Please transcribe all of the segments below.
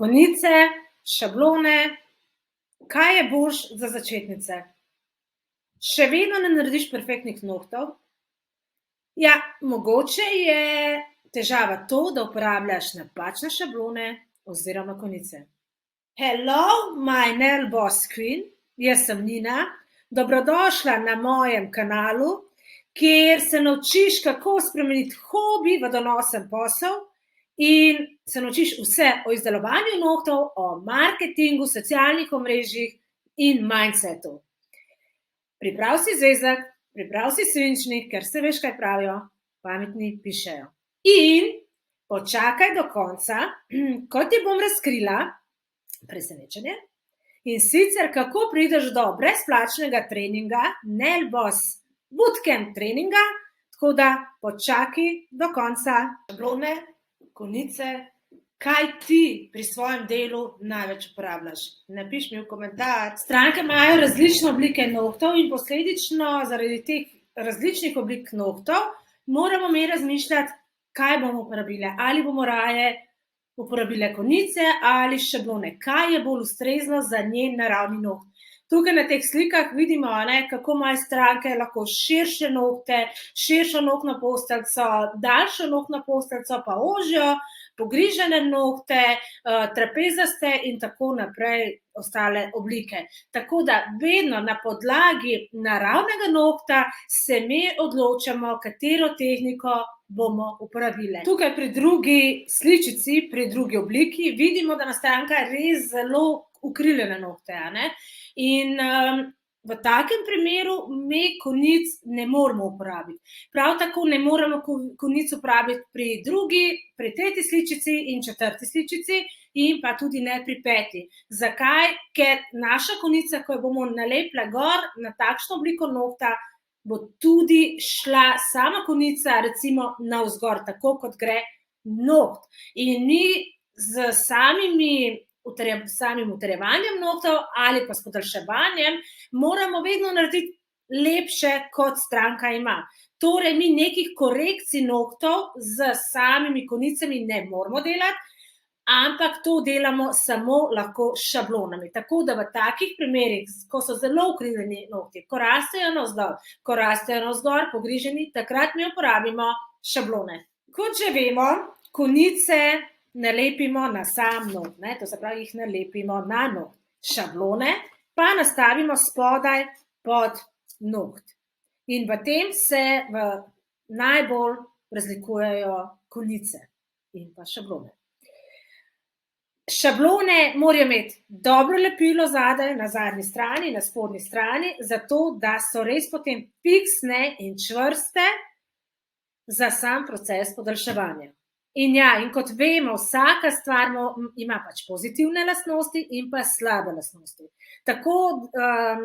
Konice, šablone, kaj je boljš za začetnice? Še vedno ne narediš perfektnih nohtov? Ja, mogoče je težava to, da uporabljaš napačne šablone oziroma konice. Hello, my nail boss queen, jaz sem Nina. Dobrodošla na mojem kanalu, kjer se naučiš, kako spremeniti hobi v donosen posel in se naučiš vse o izdelovanju nohtov, o marketingu, socialnih omrežjih in mindsetu. Priprav si zvezek, priprav si svinčnik, ker se veš, kaj pravijo, pametni pišejo. In počakaj do konca, ko ti bom razkrila presenečenje, in sicer kako prideš do brezplačnega treninga, Nail Boss Bootcamp treninga, tako da počakaj do konca. Šablone, konice, kaj ti pri svojem delu največ uporabljaš? Napiši mi v komentar. Stranke imajo različne oblike nohtov in posledično zaradi teh različnih oblik nohtov moramo mi razmišljati, kaj bomo uporabile. Ali bomo raje uporabile konice ali šablone. Kaj je bolj ustrezno za njen naravni noht? Tukaj na teh slikah vidimo, kako imajo stranke lahko širše nohte, širšo nohtno posteljco, daljšo nohtno posteljco, pa ožjo, pogrižene nohte, trapezaste in tako naprej ostale oblike. Tako da vedno na podlagi naravnega nohta se mi odločamo, katero tehniko bomo uporabile. Tukaj pri drugi sličici, pri drugi obliki, vidimo, da ima stranka res zelo ukriljene nohte, in v takem primeru mi konic ne moramo uporabiti. Prav tako ne moramo konic uporabiti pri tretji sličici in četrti sličici in pa tudi ne pri peti. Zakaj? Ker naša konica, ko jo bomo nalepila gor na takšno obliko nohta, bo tudi šla sama konica recimo navzgor, tako kot gre noht. In mi z samim utrjevanjem nohtov ali pa s podaljševanjem moramo vedno narediti lepše, kot stranka ima. Torej, mi nekih korekcij nohtov z samimi konicami ne moramo delati, ampak to delamo samo lahko s šablonami. Tako da v takih primerih, ko so zelo ukriljeni nohti, ko rastejo navzdol, ko rastejo navzgor, pogriženi, takrat mi uporabimo šablone. Kot že vemo, konice nalepimo na sam noht, to se pravi, jih nalepimo na noht. Šablone pa nastavimo spodaj pod noht. In v tem se najbolj razlikujejo konice in pa šablone. Šablone morajo imeti dobro lepilo zadaj, na zadnji strani, na spodnji strani, zato da so res potem fiksne in čvrste za sam proces podaljševanja. In kot vemo, vsaka stvar ima pač pozitivne lastnosti in pa slabe lastnosti. Tako,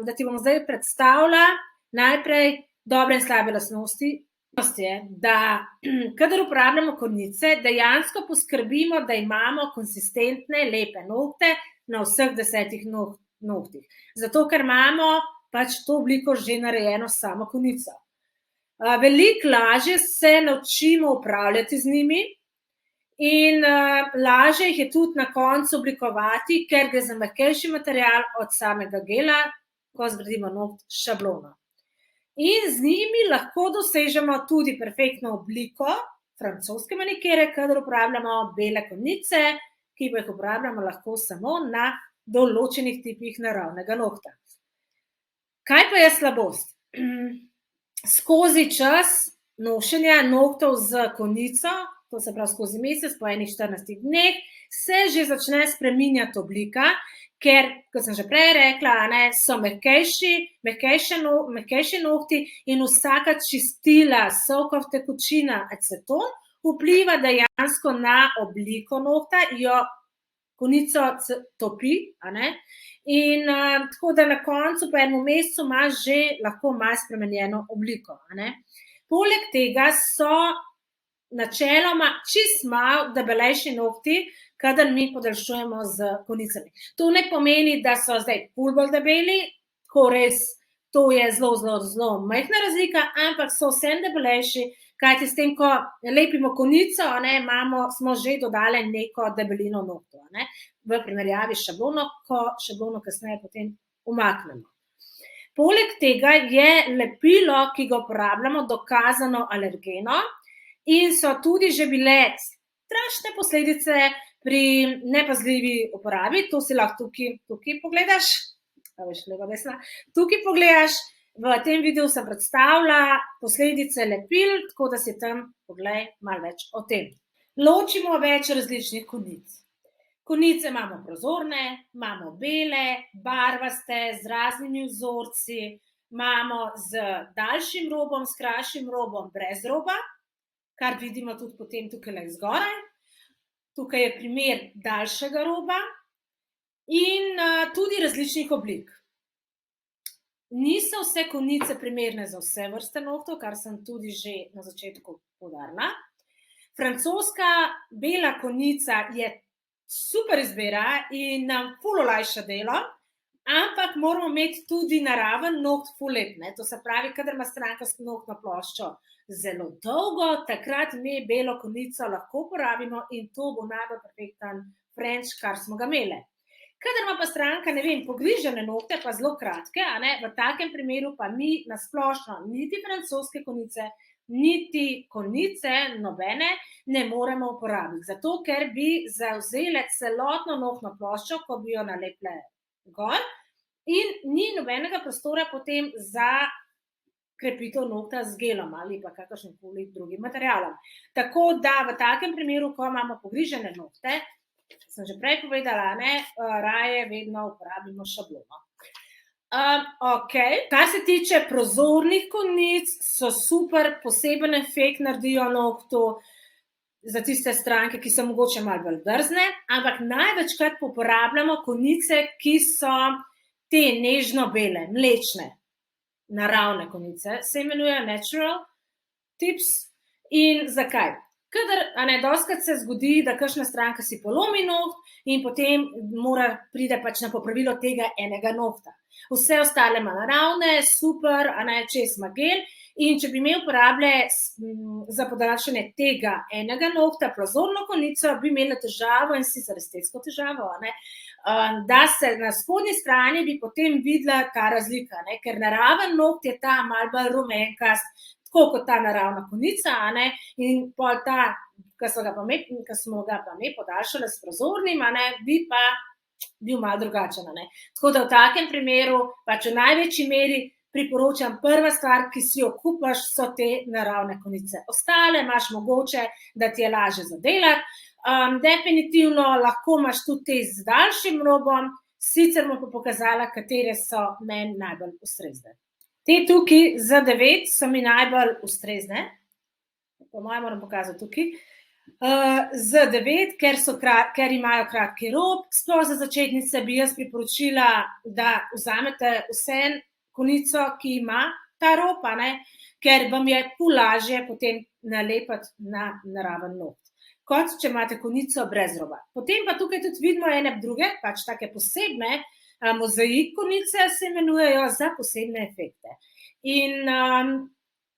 da ti bom zdaj predstavila najprej dobre in slabe lastnosti. Je, da kadar uporabljamo konice, dejansko poskrbimo, da imamo konsistentne, lepe nohte na vseh 10 nohtih. Zato, ker imamo pač to obliko že narejeno samo konico. Veliko lažje se naučimo upravljati z njimi in lažje jih je tudi na koncu oblikovati, ker gre za mehkejši material od samega gela, ko zgradimo noht s šablono. In z njimi lahko dosežemo tudi perfektno obliko francoske manikere, kadar uporabljamo bele konice, ki pa jih uporabljamo lahko samo na določenih tipih naravnega nohta. Kaj pa je slabost? Skozi čas nošenja nohtov z konico, to se pravi skozi mesec, po enih 14 dneh, se že začne spreminjati oblika, ker, kot sem že prej rekla, so mehkejši nohti in vsaka čistila, sokov, tekočina, aceton vpliva dejansko na obliko nohta, jo konico topi, in tako da na koncu po enem mesecu ima že lahko malo spremenjeno obliko. Poleg tega so načeloma čisto malo debelejši nohti, kadar mi podaljšujemo z konicami. To ne pomeni, da so zdaj ful bolj debeli, tako res, to je zelo, zelo, zelo majhna razlika, ampak so vsem debelejši, Kajti s tem, ko lepimo konico, smo že dodali neko debelino nohtov, v primerjavi s šablono, ko šablono kasneje potem umaknemo. Poleg tega je lepilo, ki ga uporabljamo, dokazano alergeno in so tudi že bile strašne posledice pri nepazljivi uporabi. To si lahko tukaj pogledaš. Tukaj pogledaš, v tem videu sem predstavila posledice lepil, tako da si tam poglej malo več o tem. Ločimo več različnih konic. Konice imamo prozorne, imamo bele, barvaste, z raznimi vzorci, imamo z daljšim robom, s krajšim robom, brez roba, kar vidimo tudi potem tukaj zgoraj. Tukaj je primer daljšega roba in tudi različnih oblik. Niso vse konice primerne za vse vrste nohtov, kar sem tudi že na začetku poudarila. Francoska bela konica je super izbira in nam ful olajša delo, ampak moramo imeti tudi naraven noht ful lep. To se pravi, kadar ima stranka nohtno ploščo zelo dolgo, takrat mi belo konico lahko uporabimo in to bo najbolj perfekten French, kar smo ga imeli. Kadar ima pa stranka, pogrižene nohte, pa zelo kratke, v takem primeru pa mi na splošno niti francoske konice, niti konice nobene ne moremo uporabiti. Zato, ker bi zavzele celotno nohtno ploščo, ko bi jo nalepile gor in ni nobenega prostora potem za krepitev nohta z gelom ali pa kakršnim drugim materialom. Tako da v takem primeru, ko imamo pogrižene nohte, sem že prej povedala, raje vedno uporabimo šablono. Kar se tiče prozornih konic, so super, poseben efekt naredijo nohtu za tiste stranke, ki so mogoče malo bolj drzne, ampak največkrat uporabljamo konice, ki so te nežno bele, mlečne, naravne konice, se imenujejo natural tips. In zakaj? Kadar, dostikrat se zgodi, da kakšna stranka si polomi noht in potem pride pač na popravilo tega enega nohta. Vse ostale ima naravne, super, čez ima gel in če bi imel uporabljene za podaljšanje tega enega nohta, prozorno konico, bi imeli težavo in sicer estetsko težavo, da se na spodnji strani bi potem videla ta razlika, ker naraven noht je ta malo bolj rumenkast, tako kot ta naravna konica, in pol ta, ki smo ga pa mi podaljšali s prozornim, bi pa bil malo drugačen. Tako da v takem primeru pač v največji meri priporočam prva stvar, ki si jo kupaš, so te naravne konice. Ostale imaš mogoče, da ti je lažje zadelati. Definitivno lahko imaš tudi te z daljšim robom, sicer bom pa pokazala, katere so meni najbolj ustrezne. Te tukaj za 9 so mi najbolj ustrezne, po mojem moram pokazati tukaj, za 9, ker imajo kratki rob, sploh za začetnice bi jaz priporočila, da vzamete vse konico, ki ima ta rob, ker vam je ful lažje potem nalepiti na naraven noht, kot če imate konico brez roba. Potem pa tukaj tudi vidimo ene druge, pač take posebne, mozaik konice se imenujejo za posebne efekte. In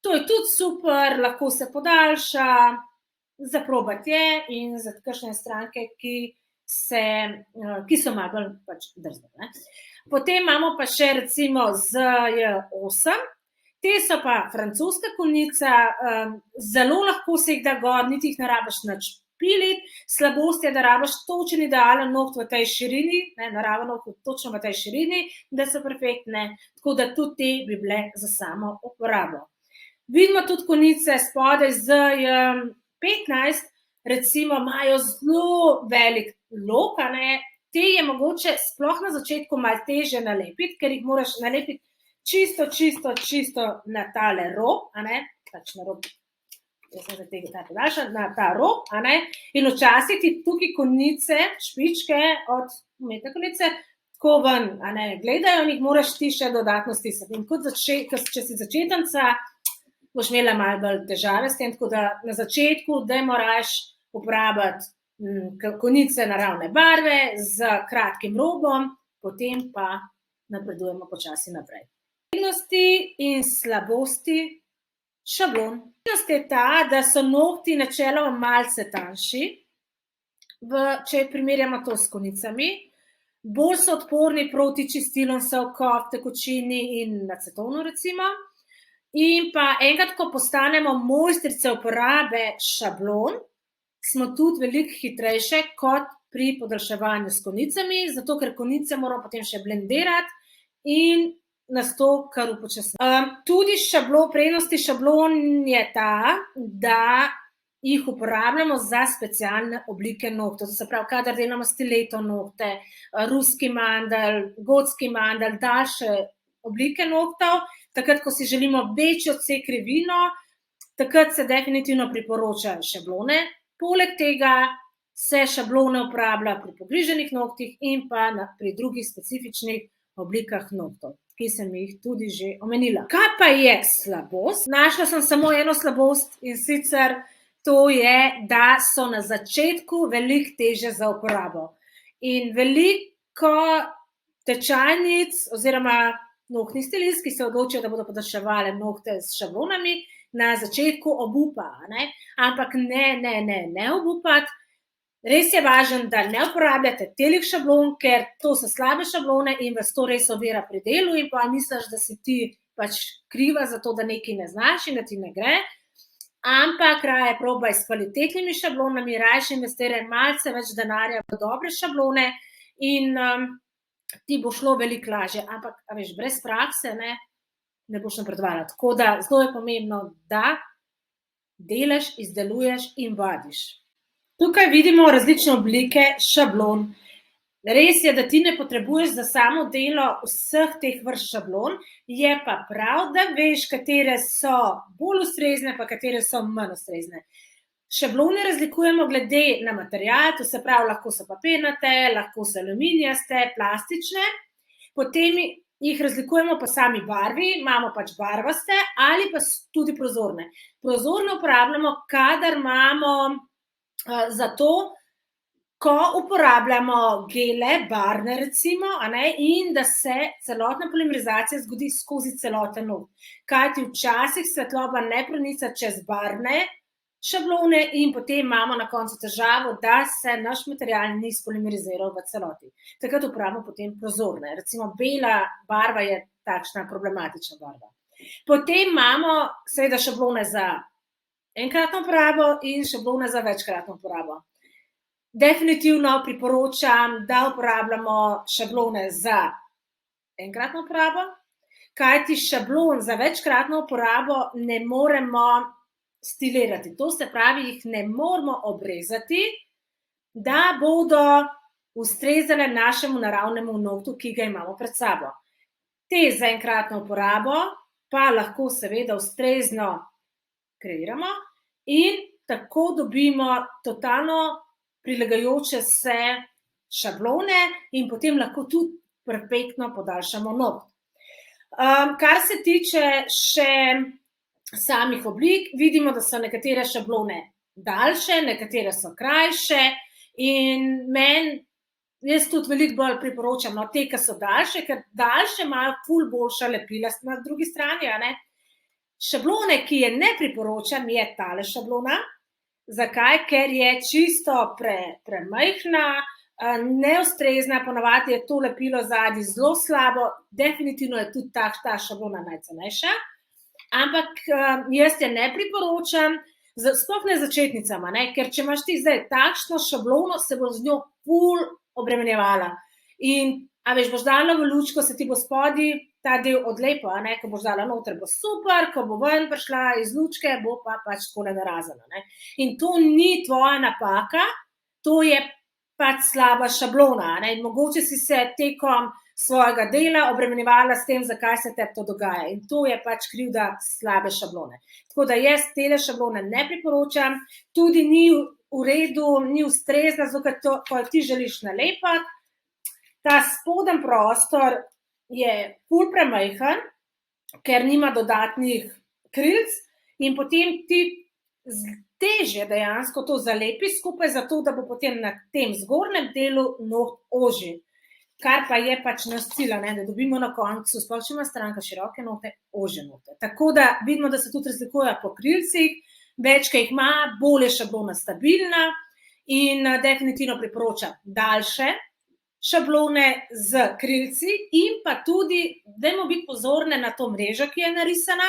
to je tudi super, lahko se podaljša, za probati je in za kakšne stranke, ki so malo bolj pač drzne. Potem imamo pa še recimo Z8, te so pa francoska konica, zelo lahko se jih da gor, niti jih ne rabiš nič piliti, slabost je, da rabiš točen idealen noht v tej širini, naraven noht točno v tej širini, da so perfektne, tako da tudi te bi bile za samo uporabo. Vidimo tudi konice spodaj Z15, recimo imajo zelo velik lok, te je mogoče sploh na začetku malo težje nalepiti, ker jih moraš nalepiti čisto na tale rob, pač na rob, jaz sem za tega ta podaljšan, na ta rob, in včasih ti tukaj konice, špičke od umetne konice, tako ven, gledajo in jih moraš ti še dodatno stisniti. In kot če si začetnica, boš imela malo bolj težave s tem, tako da na začetku dajmo raje uporabiti konice naravne barve z kratkim robom, potem pa napredujemo počasi naprej. Prednosti in slabosti Šablon. Prednost je ta, da so nohti načeloma malce tanjši, če primerjamo to s konicami, bolj so odporni proti čistilom sovkov, tekočini in acetonu recimo. In pa enkrat, ko postanemo mojstrice uporabe šablon, smo tudi veliko hitrejše kot pri podaljševanju s konicami, zato ker konice moramo potem še blendirati in nas to kar upočasni. Tudi prednosti šablon je ta, da jih uporabljamo za specialne oblike nohtov. To se pravi, kadar delamo stiletto nohte, ruski mandl, gotski mandl, daljše oblike nohtov, takrat, ko si želimo večji odsek krivino, takrat se definitivno priporočajo šablone. Poleg tega se šablone uporablja pri pogriženih nohtih in pa pri drugih specifičnih oblikah nohtov, ki sem jih tudi že omenila. Kaj pa je slabost? Našla sem samo eno slabost in sicer to je, da so na začetku veliko težje za uporabo. In veliko tečajnic oziroma nohtnih stilistk, ki se odločijo, da bodo podaljševale nohte s šablonami, na začetku obupa, ne? Ampak ne obupati. Res je važno, da ne uporabljate telih šablon, ker to so slabe šablone in vas to res ovira pri delu in pa misliš, da si ti pač kriva za to, da nekaj ne znaš in da ti ne gre. Ampak raje probaj s kvalitetnimi šablonami, raje investiraj malce več denarja v dobre šablone in ti bo šlo veliko lažje. Ampak, veš, brez prakse ne boš napredovala. Tako da zelo je pomembno, da delaš, izdeluješ in vadiš. Tukaj vidimo različne oblike šablon. Res je, da ti ne potrebuješ za samo delo vseh teh vrst šablon, je pa prav, da veš, katere so bolj ustrezne, pa katere so manj ustrezne. Šablone razlikujemo glede na material, to se pravi, lahko so papirnate, lahko so aluminijaste, plastične, potem jih razlikujemo po sami barvi, imamo pač barvaste ali pa tudi prozorne. Prozorne uporabljamo, kadar imamo zato, ko uporabljamo gele, barvne recimo, in da se celotna polimerizacija zgodi skozi celoten noht. Kajti včasih svetloba ne pronica čez barvne šablone in potem imamo na koncu težavo, da se naš material ni spolimeriziral v celoti. Takrat uporabljamo potem prozorne. Recimo bela barva je takšna problematična barva. Potem imamo seveda šablone za enkratno uporabo in šablone za večkratno uporabo. Definitivno priporočam, da uporabljamo šablone za enkratno uporabo, kajti šablon za večkratno uporabo ne moremo stilirati. To se pravi, jih ne moremo obrezati, da bodo ustrezale našemu naravnemu nohtu, ki ga imamo pred sabo. Te za enkratno uporabo pa lahko seveda ustrezno kreiramo in tako dobimo totalno prilagajoče se šablone in potem lahko tudi perfektno podaljšamo noht. Kar se tiče še samih oblik, vidimo, da so nekatere šablone daljše, nekatere so krajše in jaz tudi veliko bolj priporočam te, ki so daljše, ker daljše imajo ful boljša lepila na drugi strani, Šablone, ki je ne priporočam, je tale šablona. Zakaj? Ker je čisto premajhna, neustrezna, ponavadi je to lepilo zadnji zelo slabo, definitivno je tudi ta šablona najcenejša, ampak jaz je ne priporočam, sploh ne začetnicam, ker če imaš ti zdaj takšno šablono, se bo z njo ful obremenjevala. In, veš, boš dala v lučko, se ti bo spodaj ta del odlepo, ko boš dala noter, bo super, ko bo ven prišla iz lučke, bo pa pač takole narazana. In to ni tvoja napaka, to je pač slaba šablona. Mogoče si se tekom svojega dela obremenjevala s tem, zakaj se tebi to dogaja. In to je pač krivda slabe šablone. Tako da jaz tele šablone ne priporočam, tudi ni v redu, ni ustrezna, zato ko ti želiš nalepati, ta spoden prostor je ful premajhen, ker nima dodatnih krilc in potem ti težje dejansko to zalepi skupaj, zato da bo potem na tem zgornjem delu noht ožji. kar pa je pač naš cilj, da dobimo na koncu, sploh če ima stranka široke nohte, ožje nohte. Tako da vidimo, da se tudi razlikujejo po krilcih, več, ki jih ima, bolj je šablona stabilna in definitivno priporoča daljše šablone z krilci in pa tudi, dajmo biti pozorne na to mrežo, ki je narisana,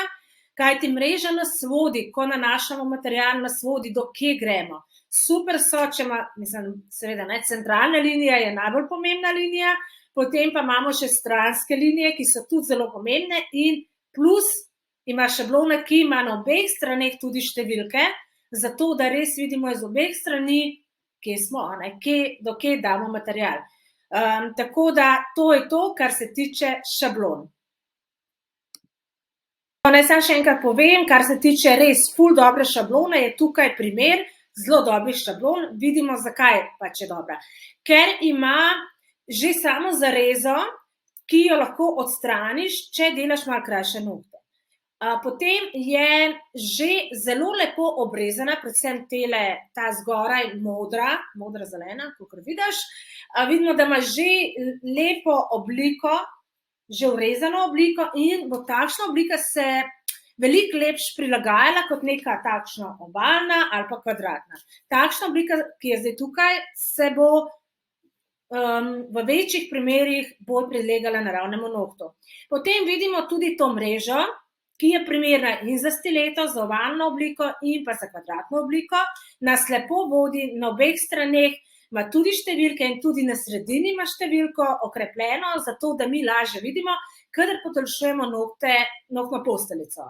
kajti mreža nas vodi, ko nanašamo material, nas vodi, do kje gremo. Super so, če ima, seveda, centralna linija je najbolj pomembna linija, potem pa imamo še stranske linije, ki so tudi zelo pomembne in plus ima šablona, ki ima na obeh straneh tudi številke, zato da res vidimo iz obeh strani, kje smo, do kje damo material. Tako da to je to, kar se tiče šablon. Naj samo še enkrat povem, kar se tiče res ful dobre šablone, je tukaj primer zelo dobrih šablon. Vidimo, zakaj pač je dobra. Ker ima že samo zarezo, ki jo lahko odstraniš, če delaš malo krajše nohte. Potem je že zelo lepo obrezana, predvsem ta zgoraj modra-zelena, kakor vidiš. Vidimo, da ima že lepo obliko, že urezano obliko in bo takšna oblika se veliko lepš prilagajala kot neka takšna ovalna ali pa kvadratna. Takšna oblika, ki je zdaj tukaj, se bo v večjih primerih bolj prilegala naravnemu nohtu. Potem vidimo tudi to mrežo, ki je primerna in za stileto, za ovalno obliko in pa za kvadratno obliko. Nas lepo vodi na obeh straneh, ima tudi številke in tudi na sredini ima številko okrepljeno, zato da mi lažje vidimo, kadar podaljšujemo nohtno posteljico.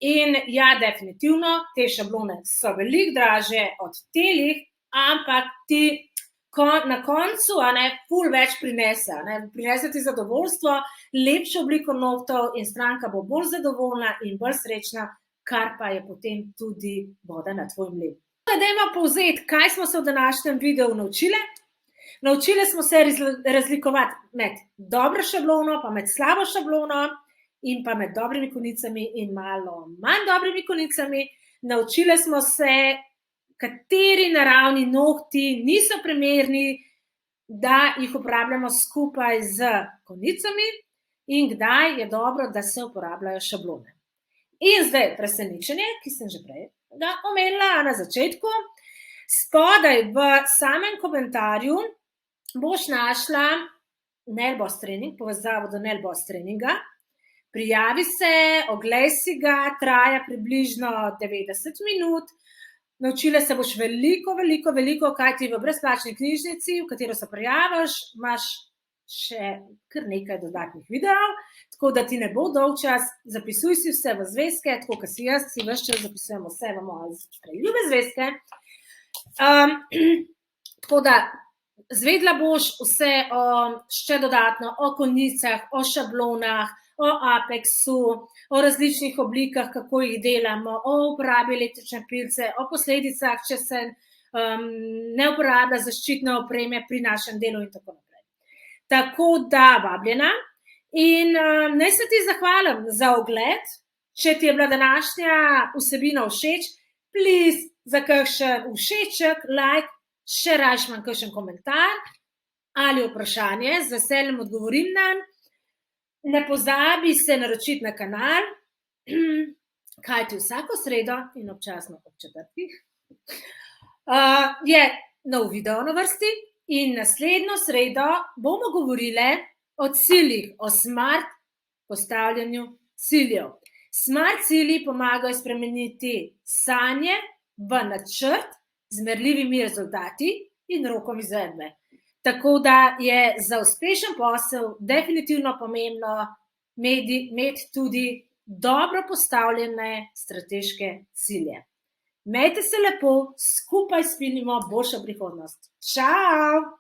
In ja, definitivno, te šablone so veliko dražje od telih, ampak ti na koncu ful več prinese. Prinese ti zadovoljstvo, lepšo obliko nohtov in stranka bo bolj zadovoljna in bolj srečna, kar pa je potem tudi voda na tvoj mlin. Dajmo povzeti, kaj smo se v današnjem videu naučile. Naučile smo se razlikovati med dobro šablono pa med slabo šablono in pa med dobrimi konicami in malo manj dobrimi konicami. Naučile smo se, kateri naravni nohti niso primerni, da jih uporabljamo skupaj z konicami in kdaj je dobro, da se uporabljajo šablone. In zdaj presenečenje, ki sem že prej omenila na začetku. Spodaj v samem komentarju boš našla Nailboss trening, povezavo do Nailboss treninga. Prijavi se, oglej si ga, traja približno 90 minut. Naučila se boš veliko, kajti v brezplačni knjižnici, v katero se prijaviš, imaš še kar nekaj dodatnih videov, tako da ti ne bo dolgčas. Zapisuj si vse v zvezke, tako kot si jaz, si ves čas zapisujem vse v moje preljube zvezke. Tako da zvedla boš vse še dodatno o konicah, o šablonah, o apexu, o različnih oblikah, kako jih delamo, o uporabi električne pilce, o posledicah, če se ne uporablja zaščitne opreme pri našem delu in tako naprej. Tako da, vabljena. In naj se ti zahvalim za ogled. Če ti je bila današnja vsebina všeč, please za kakšen všeček, like, še rajši imam kakšen komentar ali vprašanje, z veseljem odgovorim nanj. Ne pozabi se naročiti na kanal, kajti vsako sredo in občasno ob četrtih je nov video na vrsti in naslednjo sredo bomo govorile o ciljih, o smart postavljanju ciljev. Smart cilji pomagajo spremeniti sanje v načrt z merljivimi rezultati in rokom izvedbe. Tako da je za uspešen posel definitivno pomembno imeti tudi dobro postavljene strateške cilje. Imejte se lepo, skupaj spinimo boljšo prihodnost. Čau!